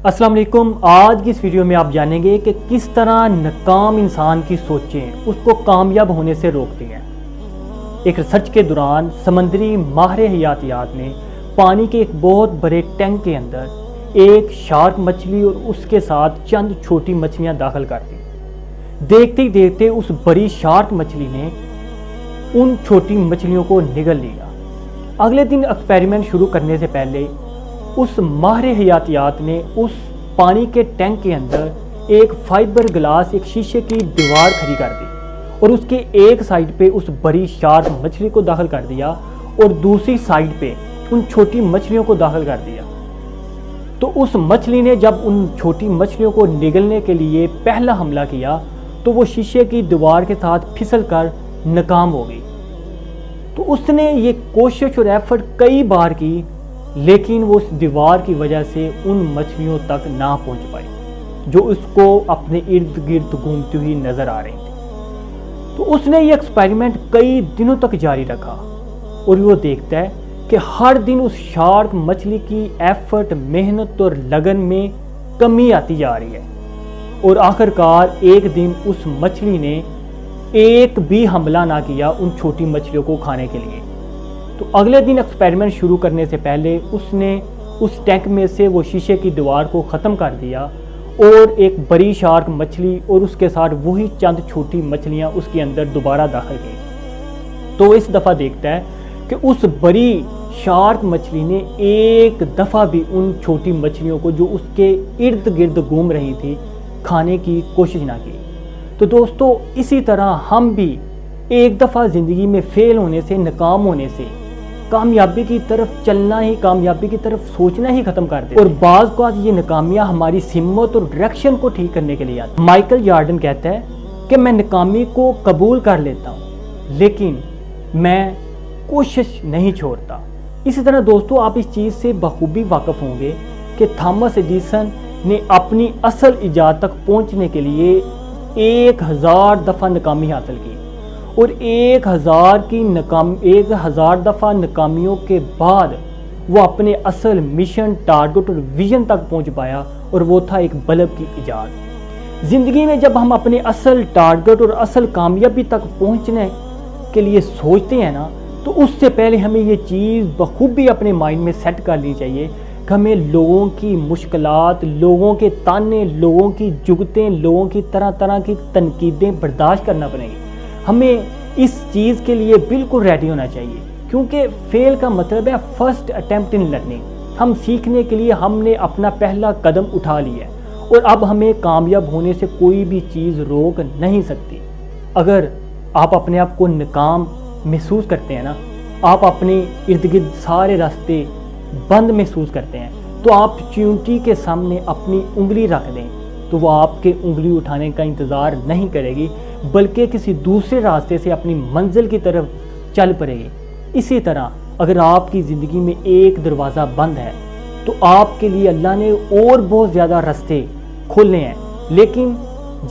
السلام علیکم۔ آج کی اس ویڈیو میں آپ جانیں گے کہ کس طرح ناکام انسان کی سوچیں اس کو کامیاب ہونے سے روکتی ہیں۔ ایک ریسرچ کے دوران سمندری ماہر حیاتیات نے پانی کے ایک بہت بڑے ٹینک کے اندر ایک شارک مچھلی اور اس کے ساتھ چند چھوٹی مچھلیاں داخل کر دی۔ دیکھتے ہی دیکھتے اس بڑی شارک مچھلی نے ان چھوٹی مچھلیوں کو نگل لیا۔ اگلے دن ایکسپیریمنٹ شروع کرنے سے پہلے اس ماہر حیاتیات نے اس پانی کے ٹینک کے اندر ایک فائبر گلاس ایک شیشے کی دیوار کھڑی کر دی اور اس کے ایک سائیڈ پہ اس بڑی شارک مچھلی کو داخل کر دیا اور دوسری سائیڈ پہ ان چھوٹی مچھلیوں کو داخل کر دیا۔ تو اس مچھلی نے جب ان چھوٹی مچھلیوں کو نگلنے کے لیے پہلا حملہ کیا تو وہ شیشے کی دیوار کے ساتھ پھسل کر ناکام ہو گئی۔ تو اس نے یہ کوشش اور ایفرٹ کئی بار کی، لیکن وہ اس دیوار کی وجہ سے ان مچھلیوں تک نہ پہنچ پائی جو اس کو اپنے ارد گرد گھومتی ہوئی نظر آ رہی تھی۔ تو اس نے یہ ایکسپیریمنٹ کئی دنوں تک جاری رکھا اور وہ دیکھتا ہے کہ ہر دن اس شارک مچھلی کی ایفرٹ، محنت اور لگن میں کمی آتی جا رہی ہے، اور آخرکار ایک دن اس مچھلی نے ایک بھی حملہ نہ کیا ان چھوٹی مچھلیوں کو کھانے کے لیے۔ تو اگلے دن ایکسپیریمنٹ شروع کرنے سے پہلے اس نے اس ٹینک میں سے وہ شیشے کی دیوار کو ختم کر دیا اور ایک بڑی شارک مچھلی اور اس کے ساتھ وہی چند چھوٹی مچھلیاں اس کے اندر دوبارہ داخل کی۔ تو اس دفعہ دیکھتا ہے کہ اس بڑی شارک مچھلی نے ایک دفعہ بھی ان چھوٹی مچھلیوں کو جو اس کے ارد گرد گھوم رہی تھی کھانے کی کوشش نہ کی۔ تو دوستو، اسی طرح ہم بھی ایک دفعہ زندگی میں فیل ہونے سے، ناکام ہونے سے کامیابی کی طرف چلنا ہی، کامیابی کی طرف سوچنا ہی ختم کر دے، اور بعض اوقات یہ ناکامیاں ہماری ہمت اور ڈائریکشن کو ٹھیک کرنے کے لیے آتی ہیں۔ مائیکل جارڈن کہتا ہے کہ میں ناکامی کو قبول کر لیتا ہوں لیکن میں کوشش نہیں چھوڑتا۔ اسی طرح دوستو، آپ اس چیز سے بخوبی واقف ہوں گے کہ تھامس ایڈیسن نے اپنی اصل ایجاد تک پہنچنے کے لیے 1000 دفعہ ناکامی حاصل کی، اور 1000 دفعہ ناکامیوں کے بعد وہ اپنے اصل مشن، ٹارگٹ اور ویژن تک پہنچ پایا، اور وہ تھا ایک بلب کی ایجاد۔ زندگی میں جب ہم اپنے اصل ٹارگٹ اور اصل کامیابی تک پہنچنے کے لیے سوچتے ہیں نا، تو اس سے پہلے ہمیں یہ چیز بخوبی اپنے مائنڈ میں سیٹ کر لینی چاہیے کہ ہمیں لوگوں کی مشکلات، لوگوں کے تانے، لوگوں کی جگتیں، لوگوں کی طرح طرح کی تنقیدیں برداشت کرنا پڑیں گی۔ ہمیں اس چیز کے لیے بالکل ریڈی ہونا چاہیے، کیونکہ فیل کا مطلب ہے فرسٹ اٹیمپٹ ان لرننگ۔ ہم سیکھنے کے لیے ہم نے اپنا پہلا قدم اٹھا لیا ہے، اور اب ہمیں کامیاب ہونے سے کوئی بھی چیز روک نہیں سکتی۔ اگر آپ اپنے آپ کو ناکام محسوس کرتے ہیں نا، آپ اپنے ارد گرد سارے راستے بند محسوس کرتے ہیں، تو آپ چیونٹی کے سامنے اپنی انگلی رکھ دیں تو وہ آپ کے انگلی اٹھانے کا انتظار نہیں کرے گی، بلکہ کسی دوسرے راستے سے اپنی منزل کی طرف چل پڑے گی۔ اسی طرح اگر آپ کی زندگی میں ایک دروازہ بند ہے تو آپ کے لیے اللہ نے اور بہت زیادہ راستے کھولنے ہیں، لیکن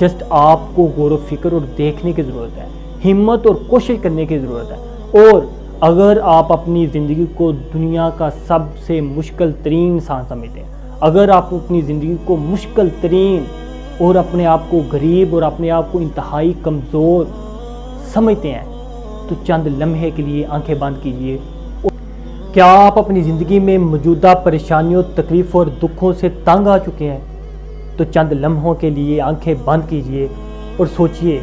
جسٹ آپ کو غور و فکر اور دیکھنے کی ضرورت ہے، ہمت اور کوشش کرنے کی ضرورت ہے۔ اور اگر آپ اپنی زندگی کو دنیا کا سب سے مشکل ترین انسان سمجھتے ہیں، اگر آپ اپنی زندگی کو مشکل ترین اور اپنے آپ کو غریب اور اپنے آپ کو انتہائی کمزور سمجھتے ہیں، تو چند لمحے کے لیے آنکھیں بند کیجئے۔ کیا آپ اپنی زندگی میں موجودہ پریشانیوں، تکلیفوں اور دکھوں سے تنگ آ چکے ہیں؟ تو چند لمحوں کے لیے آنکھیں بند کیجئے اور سوچئے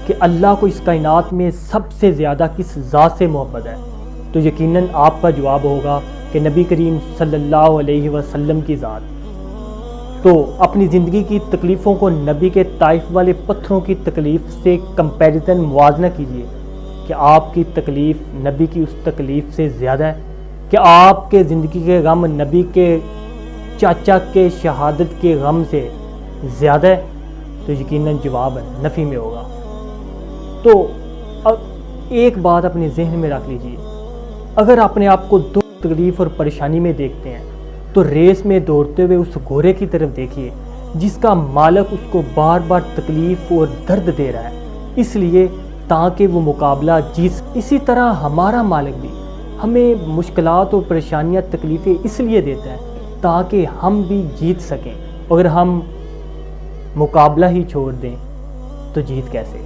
کہ اللہ کو اس کائنات میں سب سے زیادہ کس ذات سے محبت ہے، تو یقیناً آپ کا جواب ہوگا کہ نبی کریم صلی اللہ علیہ وسلم کی ذات۔ تو اپنی زندگی کی تکلیفوں کو نبی کے طائف والے پتھروں کی تکلیف سے کمپیریزن، موازنہ کیجئے کہ آپ کی تکلیف نبی کی اس تکلیف سے زیادہ ہے، کہ آپ کے زندگی کے غم نبی کے چاچا کے شہادت کے غم سے زیادہ ہے، تو یقیناً جواب نفی میں ہوگا۔ تو اب ایک بات اپنے ذہن میں رکھ لیجئے، اگر اپنے آپ کو دکھ، تکلیف اور پریشانی میں دیکھتے ہیں تو ریس میں دوڑتے ہوئے اس گھوڑے کی طرف دیکھیے جس کا مالک اس کو بار بار تکلیف اور درد دے رہا ہے، اس لیے تاکہ وہ مقابلہ جیت۔ اسی طرح ہمارا مالک بھی ہمیں مشکلات اور پریشانیاں، تکلیفیں اس لیے دیتا ہے تاکہ ہم بھی جیت سکیں، اگر ہم مقابلہ ہی چھوڑ دیں تو جیت کیسے؟